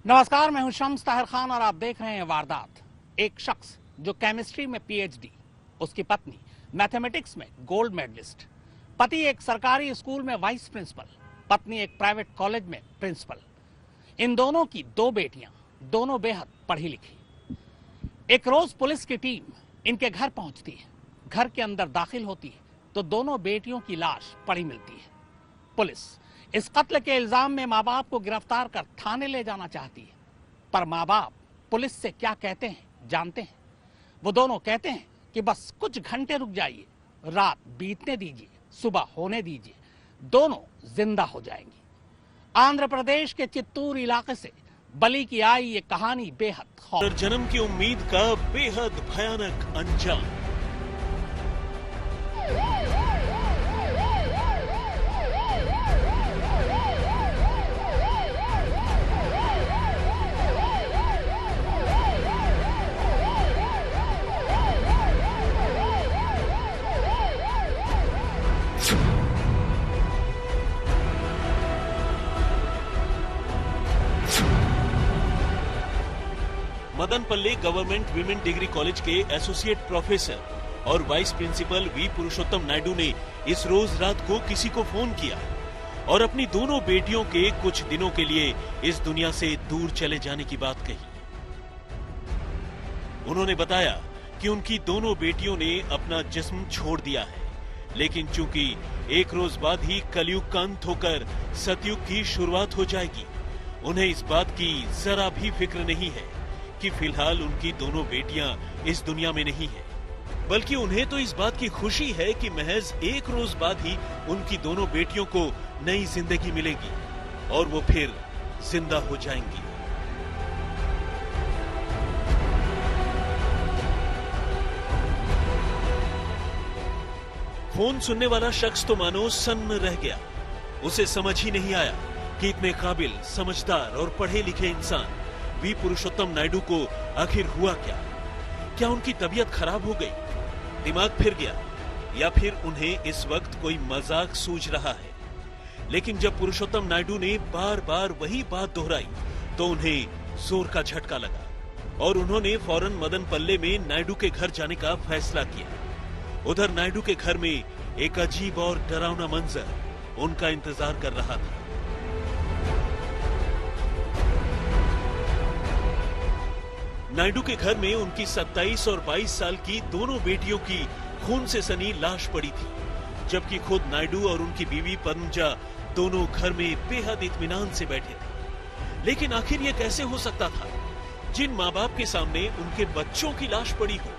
नमस्कार, मैं हूं शम्स ताहिर खान और आप देख रहे हैं वारदात। एक शख्स जो केमिस्ट्री में पीएचडी, उसकी पत्नी मैथमेटिक्स में गोल्ड मेडलिस्ट, पति एक सरकारी स्कूल में वाइस प्रिंसिपल, पत्नी एक प्राइवेट कॉलेज में प्रिंसिपल। इन दोनों की दो बेटियां, दोनों बेहद पढ़ी लिखी। एक रोज पुलिस की टीम इनके घर पहुंचती है। घर के अंदर दाखिल होती है तो दोनों बेटियों की लाश पड़ी मिलती है। पुलिस इस कत्ल के इल्जाम में माँ बाप को गिरफ्तार कर थाने ले जाना चाहती है, पर माँ बाप पुलिस से क्या कहते हैं जानते हैं? वो दोनों कहते हैं कि बस कुछ घंटे रुक जाइए, रात बीतने दीजिए, सुबह होने दीजिए, दोनों जिंदा हो जाएंगी। आंध्र प्रदेश के चित्तूर इलाके से बलि की आई ये कहानी बेहद खौफ। जन्म की उम्मीद का बेहद भयानक अंजाम। Madanapalle government women degree college के एसोसिएट प्रोफेसर और वाइस प्रिंसिपल वी पुरुषोत्तम नायडू ने इस रोज रात को किसी को फोन किया और अपनी दोनों बेटियों के कुछ दिनों के लिए इस दुनिया से दूर चले जाने की बात कही। उन्होंने बताया कि उनकी दोनों बेटियों ने अपना जिस्म छोड़ दिया है, लेकिन चूंकि एक रोज बाद ही कलयुग का अंत होकर सतयुग की शुरुआत हो जाएगी, उन्हें इस बात की जरा भी फिक्र नहीं है कि फिलहाल उनकी दोनों बेटियां इस दुनिया में नहीं है, बल्कि उन्हें तो इस बात की खुशी है कि महज एक रोज बाद ही उनकी दोनों बेटियों को नई जिंदगी मिलेगी और वो फिर जिंदा हो जाएंगी। फोन सुनने वाला शख्स तो मानो सन्न रह गया। उसे समझ ही नहीं आया कि इतने काबिल, समझदार और पढ़े लिखे इंसान वी पुरुषोत्तम नायडू को आखिर हुआ क्या? क्या उनकी तबीयत खराब हो गई, दिमाग फिर गया, या फिर उन्हें इस वक्त कोई मजाक सूझ रहा है? लेकिन जब पुरुषोत्तम नायडू ने बार बार वही बात दोहराई तो उन्हें जोर का झटका लगा और उन्होंने फौरन मदनपल्ले में नायडू के घर जाने का फैसला किया। उधर नायडू के घर में एक अजीब और डरावना मंजर उनका इंतजार कर रहा था। नायडू के घर में उनकी 27 और 22 साल की दोनों बेटियों की खून से सनी लाश पड़ी थी, जबकि खुद नायडू और उनकी बीवी पद्मजा दोनों घर में बेहद इत्मीनान से बैठे थे। लेकिन आखिर ये कैसे हो सकता था? जिन माँ बाप के सामने उनके बच्चों की लाश पड़ी हो,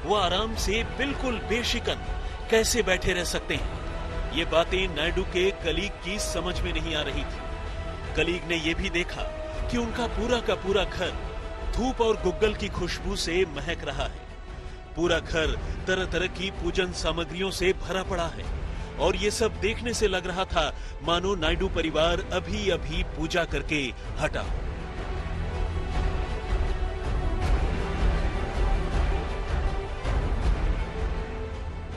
वो आराम से बिल्कुल बेशिकन कैसे बैठे रह सकते हैं? ये बातें नायडू के कलीग की समझ में नहीं आ रही थी। कलीग ने यह भी देखा कि उनका पूरा का पूरा घर धूप और गुग्गल की खुशबू से महक रहा है। पूरा घर तरह तरह की पूजन सामग्रियों से भरा पड़ा है और ये सब देखने से लग रहा था मानो नायडू परिवार अभी अभी पूजा करके हटा।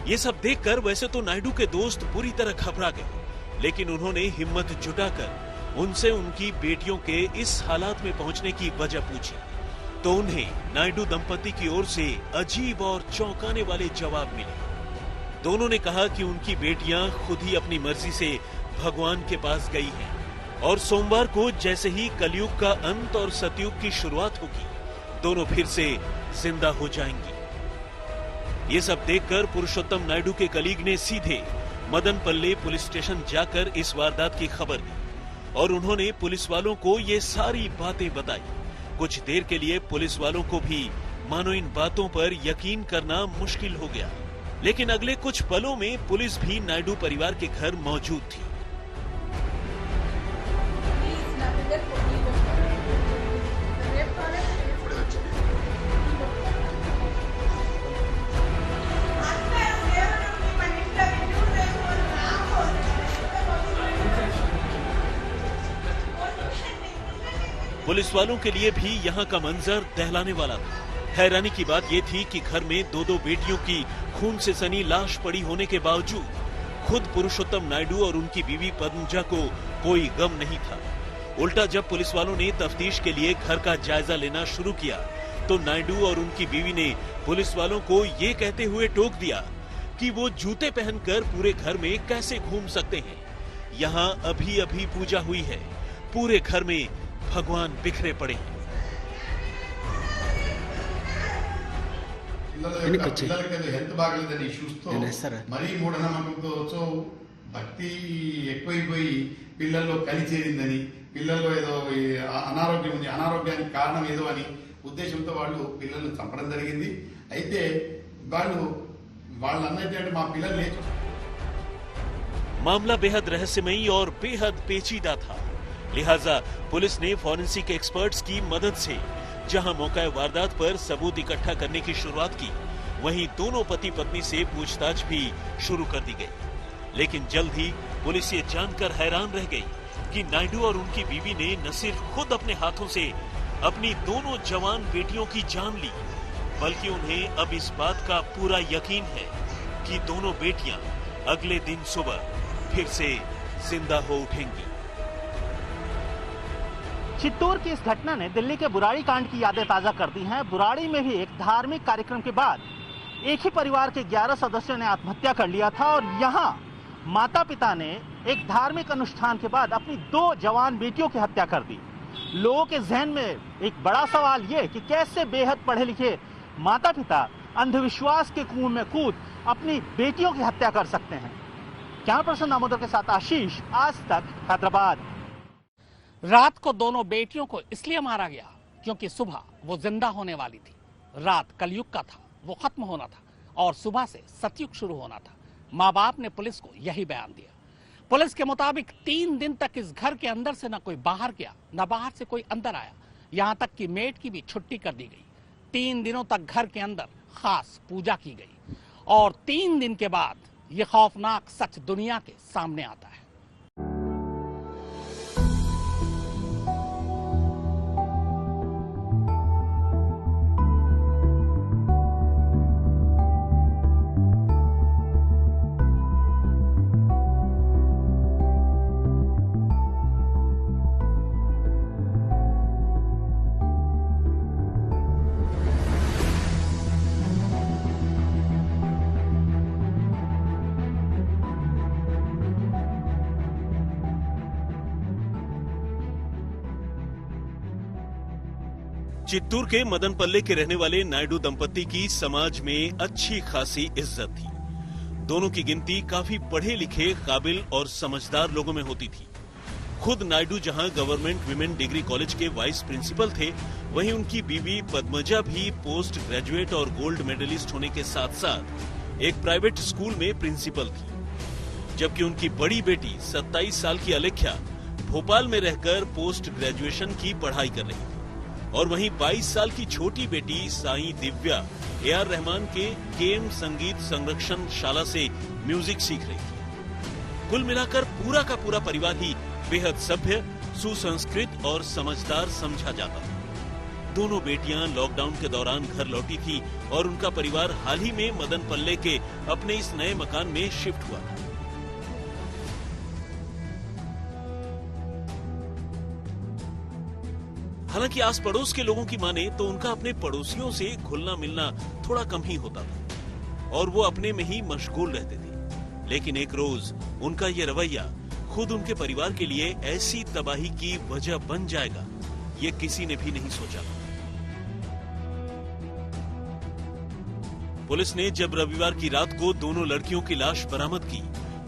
ये सब देखकर वैसे तो नायडू के दोस्त बुरी तरह घबरा गए, लेकिन उन्होंने हिम्मत जुटाकर उनसे उनकी बेटियों के इस हालात में पहुंचने की वजह पूछी तो उन्हें नायडू दंपति की ओर से अजीब और चौंकाने वाले जवाब मिले। दोनों ने कहा कि उनकी बेटियां खुद ही अपनी मर्जी से भगवान के पास गई हैं और सोमवार को जैसे ही कलयुग का अंत और सतयुग की शुरुआत होगी, दोनों फिर से जिंदा हो जाएंगी। ये सब देखकर पुरुषोत्तम नायडू के कलीग ने सीधे मदनपल्ली पुलिस स्टेशन जाकर इस वारदात की खबर दी और उन्होंने पुलिस वालों को ये सारी बातें बताई। कुछ देर के लिए पुलिस वालों को भी मानो इन बातों पर यकीन करना मुश्किल हो गया, लेकिन अगले कुछ पलों में पुलिस भी नायडू परिवार के घर मौजूद थी। पुलिस वालों के लिए भी यहाँ का मंजर दहलाने वाला था। हैरानी की बात यह थी कि घर में दो दो बेटियों की खून से सनी लाश पड़ी होने के बावजूद खुद पुरुषोत्तम नायडू और उनकी बीवी पद्मजा को कोई गम नहीं था। उल्टा जब पुलिस वालों ने तफ्तीश के लिए घर का जायजा लेना शुरू किया तो नायडू और उनकी बीवी ने पुलिस वालों को ये कहते हुए टोक दिया कि वो जूते पहनकर पूरे घर में कैसे घूम सकते हैं। यहाँ अभी अभी पूजा हुई है, पूरे घर में भगवान बिखरे पड़े हैं। హెల్త్ బాగలేదని ఇష్యూస్ తో మరీ మూఢనమ్మకంతో భక్తి ఎక్కువైపోయి పిల్లల్లో కలి చేరిందని, పిల్లల్లో ఏదో అనారోగ్యం ఉంది, అనారోగ్యానికి కారణం ఏదో అని ఉద్దేశంతో వాళ్ళు పిల్లల్ని చంపడం జరిగింది। అయితే వాళ్ళు అన్నట్టు మా పిల్లలు లేచు। मामला बेहद रहस्यमयी और बेहद पेचीदा था, लिहाजा पुलिस ने फॉरेंसिक एक्सपर्ट्स की मदद से जहां मौका वारदात पर सबूत इकट्ठा करने की शुरुआत की, वहीं दोनों पति पत्नी से पूछताछ भी शुरू कर दी गई। लेकिन जल्द ही पुलिस ये जानकर हैरान रह गई कि नायडू और उनकी बीवी ने न सिर्फ खुद अपने हाथों से अपनी दोनों जवान बेटियों की जान ली, बल्कि उन्हें अब इस बात का पूरा यकीन है कि दोनों बेटियां अगले दिन सुबह फिर से जिंदा हो उठेंगी। चित्तौड़ की इस घटना ने दिल्ली के बुराड़ी कांड की यादें ताजा कर दी हैं। बुराड़ी में भी एक धार्मिक कार्यक्रम के बाद एक ही परिवार के 11 सदस्यों ने आत्महत्या कर लिया था और यहाँ माता पिता ने एक धार्मिक अनुष्ठान के बाद अपनी 2 जवान बेटियों की हत्या कर दी। लोगों के जहन में एक बड़ा सवाल ये कि कैसे बेहद पढ़े लिखे माता पिता अंधविश्वास के कुएं में कूद अपनी बेटियों की हत्या कर सकते हैं। कैमरा पर्सन दामोदर के साथ आशीष, आज तक, हैदराबाद। रात को दोनों बेटियों को इसलिए मारा गया क्योंकि सुबह वो जिंदा होने वाली थी। रात कलयुग का था, वो खत्म होना था और सुबह से सतयुग शुरू होना था। माँ बाप ने पुलिस को यही बयान दिया। पुलिस के मुताबिक 3 दिन तक इस घर के अंदर से न कोई बाहर गया, न बाहर से कोई अंदर आया। यहाँ तक कि मेड की भी छुट्टी कर दी गई। 3 दिनों तक घर के अंदर खास पूजा की गई और 3 दिन के बाद ये खौफनाक सच दुनिया के सामने आता है। चित्तौड़ के मदनपल्ले के रहने वाले नायडू दंपति की समाज में अच्छी खासी इज्जत थी। दोनों की गिनती काफी पढ़े लिखे, काबिल और समझदार लोगों में होती थी। खुद नायडू जहां गवर्नमेंट विमेन डिग्री कॉलेज के वाइस प्रिंसिपल थे, वहीं उनकी बीवी पद्मजा भी पोस्ट ग्रेजुएट और गोल्ड मेडलिस्ट होने के साथ साथ एक प्राइवेट स्कूल में प्रिंसिपल थी। जबकि उनकी बड़ी बेटी 27 साल की अलेख्या भोपाल में रहकर पोस्ट ग्रेजुएशन की पढ़ाई कर रही थी और वहीं 22 साल की छोटी बेटी साई दिव्या AR रहमान के केम संगीत संरक्षण शाला से म्यूजिक सीख रही थी। कुल मिलाकर पूरा का पूरा परिवार ही बेहद सभ्य, सुसंस्कृत और समझदार समझा जाता था। दोनों बेटियां लॉकडाउन के दौरान घर लौटी थी और उनका परिवार हाल ही में मदनपल्ले के अपने इस नए मकान में शिफ्ट हुआ था। हालांकि आस पड़ोस के लोगों की माने तो उनका अपने पड़ोसियों से घुलना मिलना थोड़ा कम ही होता था और वो अपने में ही मशगूल रहते थे। लेकिन एक रोज उनका ये रवैया खुद उनके परिवार के लिए ऐसी तबाही की वजह बन जाएगा, ये किसी ने भी नहीं सोचा। पुलिस ने जब रविवार की रात को दोनों लड़कियों की लाश बरामद की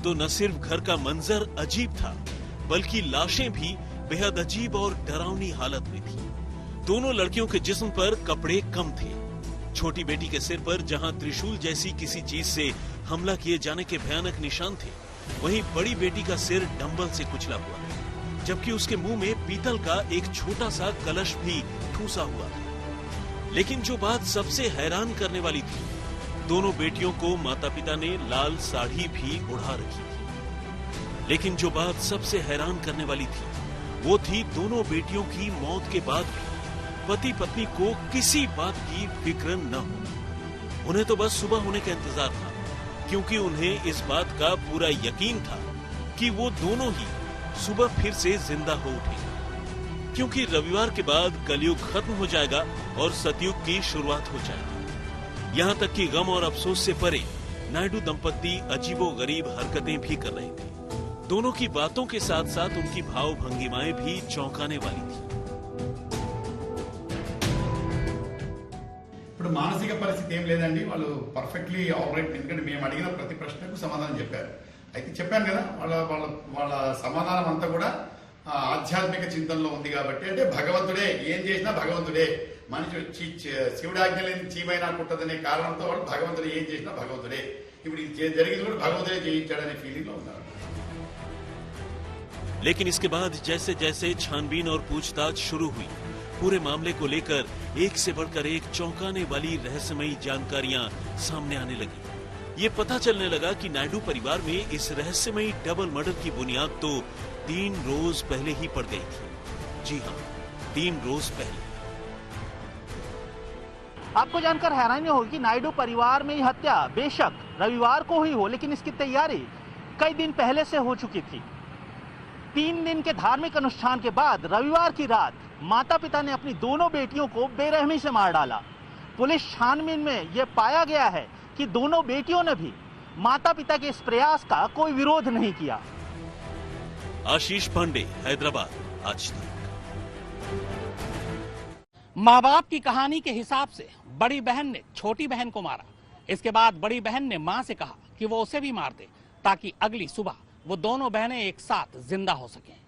तो न सिर्फ घर का मंजर अजीब था, बल्कि लाशें भी बेहद अजीब और डरावनी हालत में थी। दोनों लड़कियों के जिस्म पर कपड़े कम थे। छोटी बेटी के सिर पर जहां त्रिशूल जैसी किसी चीज से हमला किए जाने के भयानक निशान थे, वहीं बड़ी बेटी का सिर डंबल से कुचला हुआ था, जबकि उसके मुंह में पीतल का एक छोटा सा कलश भी ठूसा हुआ था। लेकिन जो बात सबसे हैरान करने वाली थी, दोनों बेटियों को माता पिता ने लाल साड़ी भी ओढ़ा रखी थी। लेकिन जो बात सबसे हैरान करने वाली थी, वो थी दोनों बेटियों की मौत के बाद भी पति पत्नी को किसी बात की फिक्र न हो। उन्हें तो बस सुबह होने का इंतजार था, क्योंकि उन्हें इस बात का पूरा यकीन था कि वो दोनों ही सुबह फिर से जिंदा हो उठेंगे। क्योंकि रविवार के बाद कलयुग खत्म हो जाएगा और सतयुग की शुरुआत हो जाएगी। यहाँ तक कि गम और अफसोस से परे नायडू दंपत्ति अजीबोगरीब हरकतें भी कर रहे थे। दोनों की बातों के साथ साथ उनकी भाव भंगिमाएं भी चौंकाने वाली थी। ఇప్పుడు మానసిక పరిస్థితి ఏం లేదండి, వాళ్ళు పర్ఫెక్ట్లీ ఆల్ రైట్. ఎందుకంటే మేము అడిగిన ప్రతి ప్రశ్నకు సమాధానం చెప్పారు. అయితే చెప్పాను కదా, వాళ్ళ సమాధానం అంతా కూడా ఆధ్యాత్మిక చింతనలో ఉంది కాబట్టి, అంటే భగవంతుడే ఏం చేసినా భగవంతుడే, మనిషి శివుడి ఆజ్ఞ లేని చీమైనా కుట్టదనే కారణంతో వాళ్ళు భగవంతుడు ఏం చేసినా భగవంతుడే, ఇప్పుడు ఇది జరిగింది కూడా భగవంతుడే చేయించాడనే ఫీలింగ్ లో ఉన్నారు. लेकिन इसके बाद जैसे जैसे छानबीन और पूछताछ शुरू हुई, पूरे मामले को लेकर एक से बढ़कर एक चौंकाने वाली रहस्यमयी जानकारियां सामने आने लगी। ये पता चलने लगा कि नायडू परिवार में इस रहस्यमयी डबल मर्डर की बुनियाद तो 3 रोज पहले ही पड़ गई थी। जी हाँ, 3 रोज पहले। आपको जानकर हैरानी होगी कि नायडू परिवार में हत्या बेशक रविवार को ही हो, लेकिन इसकी तैयारी कई दिन पहले से हो चुकी थी। 3 दिन के धार्मिक अनुष्ठान के बाद रविवार की रात माता पिता ने अपनी दोनों बेटियों को बेरहमी से मार डाला। पुलिस छानबीन में यह पाया गया है कि दोनों बेटियों ने भी माता पिता के इस प्रयास का कोई विरोध नहीं किया। आशीष पांडे, हैदराबाद, आज तक। माँ बाप की कहानी के हिसाब से बड़ी बहन ने छोटी बहन को मारा। इसके बाद बड़ी बहन ने मां से कहा कि वो उसे भी मार दे ताकि अगली सुबह वो दोनों बहनें एक साथ जिंदा हो सकें।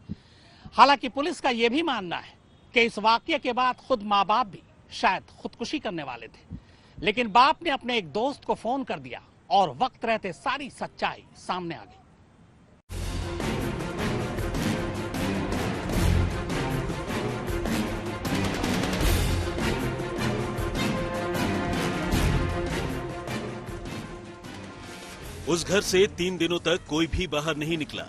हालांकि पुलिस का यह भी मानना है कि इस वाकये के बाद खुद माँ बाप भी शायद खुदकुशी करने वाले थे, लेकिन बाप ने अपने एक दोस्त को फोन कर दिया और वक्त रहते सारी सच्चाई सामने आ गई। उस घर से 3 दिनों तक कोई भी बाहर नहीं निकला।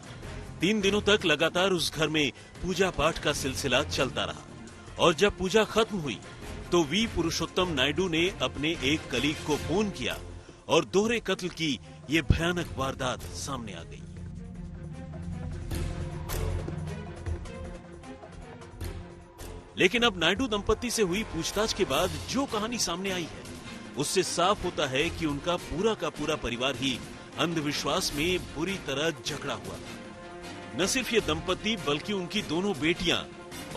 3 दिनों तक लगातार उस घर में पूजा पाठ का सिलसिला चलता रहा और जब पूजा खत्म हुई तो वी पुरुषोत्तम नायडू ने अपने एक कलीग को फोन किया और दोहरे कत्ल की ये भयानक वारदात सामने आ गई। लेकिन अब नायडू दंपत्ति से हुई पूछताछ के बाद जो कहानी सामने आई है उससे साफ होता है कि उनका पूरा का पूरा परिवार ही अंधविश्वास में बुरी तरह जकड़ा हुआ था। न सिर्फ ये दंपत्ति बल्कि उनकी दोनों बेटियां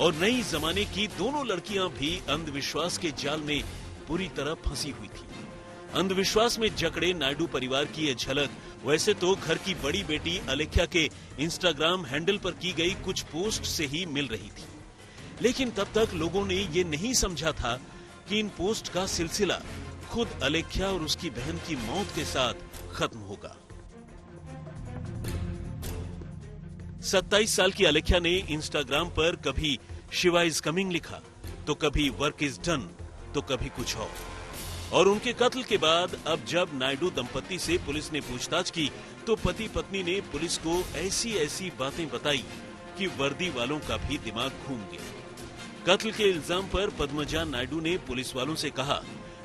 और नई जमाने की दोनों लड़कियां भी अंधविश्वास के जाल में पूरी तरह फंसी हुई थी। अंधविश्वास में जकड़े नायडू परिवार की ये झलक वैसे तो घर की बड़ी बेटी अलेख्या के इंस्टाग्राम हैंडल पर की गई कुछ पोस्ट से ही मिल रही थी, लेकिन तब तक लोगों ने ये नहीं समझा था कि इन पोस्ट का सिलसिला खुद अलेख्या और उसकी बहन की मौत के साथ खत्म होगा। 27 साल की अलेख्या ने इंस्टाग्राम पर कभी शिवा इज कमिंग लिखा तो कभी वर्क इज डन तो कभी कुछ और उनके कत्ल के बाद अब जब नायडू दंपत्ति से पुलिस ने पूछताछ की तो पति पत्नी ने पुलिस को ऐसी ऐसी बातें बताई कि वर्दी वालों का भी दिमाग घूम गया। कत्ल के इल्जाम पर पद्मजा नायडू ने पुलिस वालों से कहा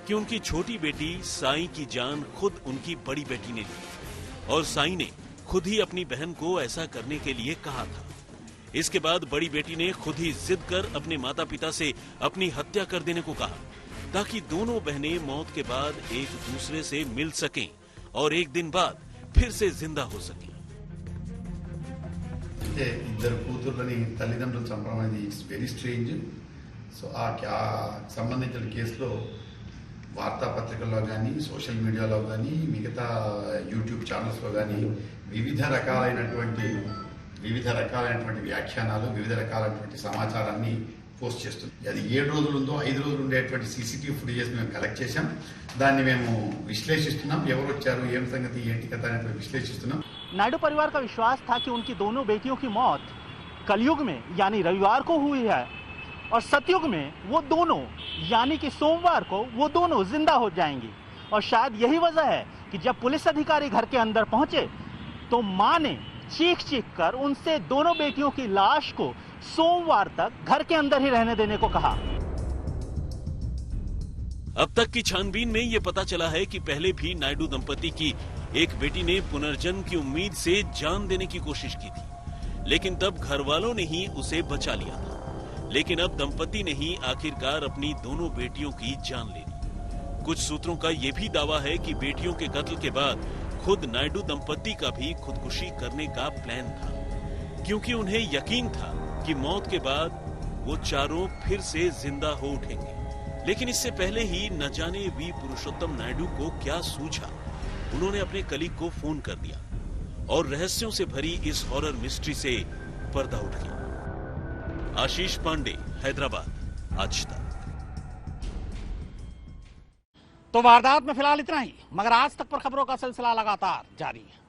कि उनकी छोटी बेटी साई की जान खुद उनकी बड़ी बेटी ने ली और साई ने खुद ही अपनी बहन को ऐसा करने के लिए कहा था। इसके बाद बड़ी बेटी ने खुद ही जिद कर अपने माता पिता से अपनी हत्या कर देने को कहा ताकि दोनों बहनें मौत के बाद एक दूसरे से मिल सकें और एक दिन बाद फिर से जिंदा हो सकें। ఇద్దరు కూతుర్లని తల్లిదండ్రులు చంపడం అనేది ఇట్స్ వెరీ స్ట్రేంజ్. సో ఆ సంబంధించిన కేసులో వార్తాపత్రికల్లో కానీ సోషల్ మీడియాలో కానీ మిగతా యూట్యూబ్ ఛానల్స్లో కానీ వివిధ రకాలైనటువంటి వ్యాఖ్యానాలు వివిధ రకాలైనటువంటి సమాచారాన్ని పోస్ట్ చేస్తుంది. అది 7 రోజులు ఉందో 5 రోజులు ఉండేటువంటి సీసీటీవీ ఫుటేజెస్ మేము కలెక్ట్ చేశాం. దాన్ని మేము విశ్లేషిస్తున్నాం. ఎవరు వచ్చారు, ఏం సంగతి, ఏంటి కథ అనేటువంటి విశ్లేషిస్తున్నాం. नायडू परिवार का विश्वास था कि उनकी दोनों बेटियों की मौत कलयुग में यानी रविवार को हुई है और सतयुग में वो दोनों यानी कि सोमवार को वो दोनों जिंदा हो जाएंगी। और शायद यही वजह है कि जब पुलिस अधिकारी घर के अंदर पहुंचे तो मां ने चीख कर उनसे दोनों बेटियों की लाश को सोमवार तक घर के अंदर ही रहने देने को कहा। अब तक की छानबीन में ये पता चला है कि पहले भी नायडू दंपति की एक बेटी ने पुनर्जन्म की उम्मीद से जान देने की कोशिश की थी, लेकिन तब घर वालों ने ही उसे बचा लिया था। लेकिन अब दंपति ने ही आखिरकार अपनी दोनों बेटियों की जान ले ली। कुछ सूत्रों का यह भी दावा है कि बेटियों के कत्ल के बाद खुद नायडू दंपति का भी खुदकुशी करने का प्लान था, क्योंकि उन्हें यकीन था कि मौत के बाद वो चारों फिर से जिंदा हो उठेंगे। लेकिन इससे पहले ही न जाने वी पुरुषोत्तम नायडू को क्या सूझा, उन्होंने अपने कलीग को फोन कर दिया और रहस्यों से भरी इस हॉरर मिस्ट्री से पर्दा उठ गया। आशीष पांडे, हैदराबाद, आज तक। तो वारदात में फिलहाल इतना ही, मगर आज तक पर खबरों का सिलसिला लगातार जारी है।